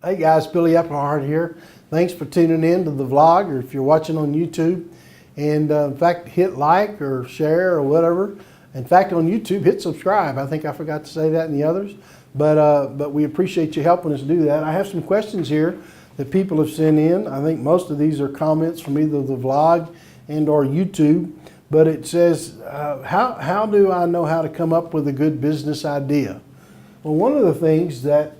Hey guys, Billy Applehart here. Thanks for tuning in to the vlog, or if you're watching on YouTube. And in fact, hit like or share or whatever. In fact, on YouTube, hit subscribe. I think I forgot to say that in the others. But we appreciate you helping us do that. I have some questions here that people have sent in. I think most of these are comments from either the vlog and or YouTube. But it says, how do I know how to come up with a good business idea? Well, one of the things that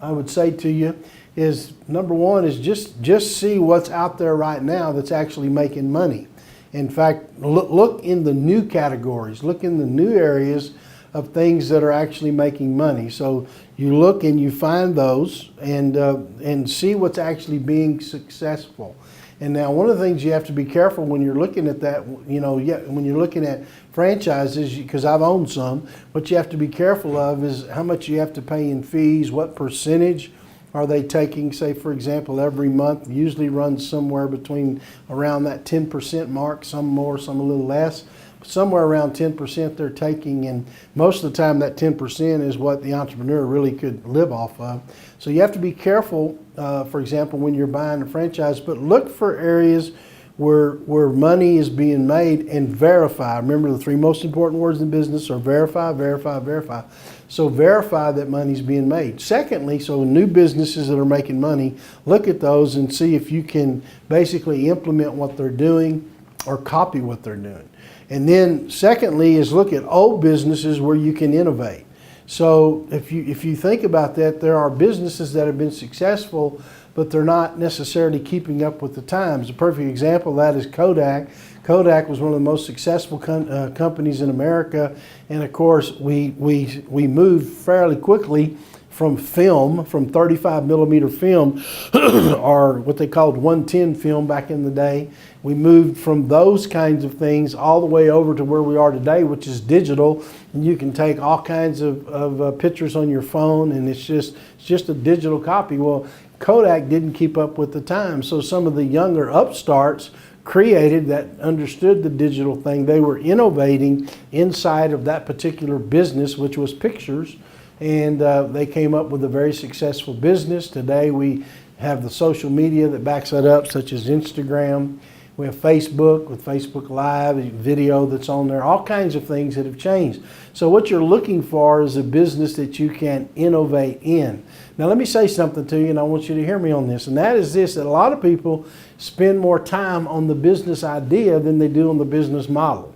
I would say to you is, number one, is just see what's out there right now that's actually making money. In fact, look in the new categories, look in the new areas of things that are actually making money. So you look and you find those and see what's actually being successful. And now one of the things you have to be careful when you're looking at that, when you're looking at franchises, because I've owned some, what you have to be careful of is how much you have to pay in fees, what percentage are they taking, say for example, every month. Usually runs somewhere between around that 10% mark, some more, some a little less. Somewhere around 10% they're taking, and most of the time that 10% is what the entrepreneur really could live off of. So you have to be careful, for example, when you're buying a franchise, but look for areas where money is being made and verify. Remember, the three most important words in business are verify, verify, verify. So verify that money's being made. Secondly, so new businesses that are making money, look at those and see if you can basically implement what they're doing or copy what they're doing. And then secondly is look at old businesses where you can innovate. So if you think about that, there are businesses that have been successful, but they're not necessarily keeping up with the times. A perfect example of that is Kodak. Kodak was one of the most successful companies in America, and of course we moved fairly quickly from film, from 35 millimeter film, or what they called 110 film back in the day. We moved from those kinds of things all the way over to where we are today, which is digital, and you can take all kinds of pictures on your phone, and it's just a digital copy. Well, Kodak didn't keep up with the time, so some of the younger upstarts created that understood the digital thing. They were innovating inside of that particular business, which was pictures. And they came up with a very successful business. Today we have the social media that backs that up, such as Instagram. We have Facebook with Facebook Live, video that's on there, all kinds of things that have changed. So what you're looking for is a business that you can innovate in. Now let me say something to you, and I want you to hear me on this, and that is this, that a lot of people spend more time on the business idea than they do on the business model.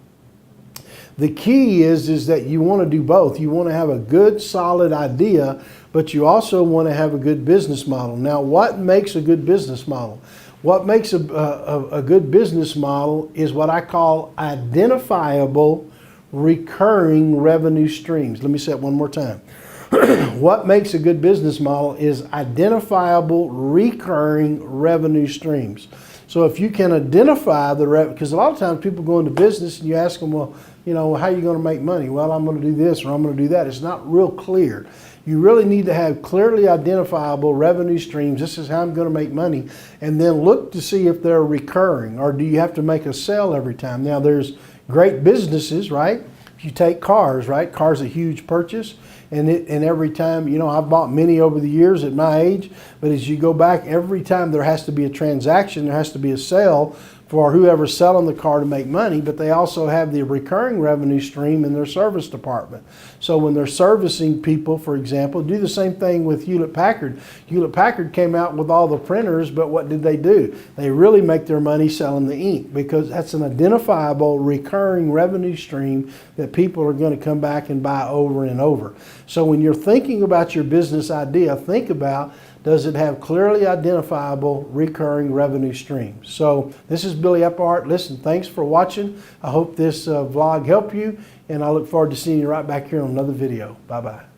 The key is that you want to do both. You want to have a good, solid idea, but you also want to have a good business model. Now, what makes a good business model? What makes a good business model is what I call identifiable recurring revenue streams. Let me say it one more time. What makes a good business model is identifiable recurring revenue streams. So if you can identify the revenue, because a lot of times people go into business and you ask them, well, how are you going to make money? Well, I'm going to do this or I'm going to do that. It's not real clear. You really need to have clearly identifiable revenue streams. This is how I'm going to make money. And then look to see if they're recurring, or do you have to make a sale every time? Now, there's great businesses, right? If you take cars, right? Cars are a huge purchase. And every time, I've bought many over the years at my age, but as you go back, every time there has to be a transaction, there has to be a sale for whoever's selling the car to make money, but they also have the recurring revenue stream in their service department. So when they're servicing people, for example, do the same thing with Hewlett-Packard. Hewlett-Packard came out with all the printers, but what did they do? They really make their money selling the ink, because that's an identifiable recurring revenue stream that people are going to come back and buy over and over. So when you're thinking about your business idea, think about, does it have clearly identifiable recurring revenue streams? So this is Billy Applehart. Listen, thanks for watching. I hope this vlog helped you, and I look forward to seeing you right back here on another video. Bye-bye.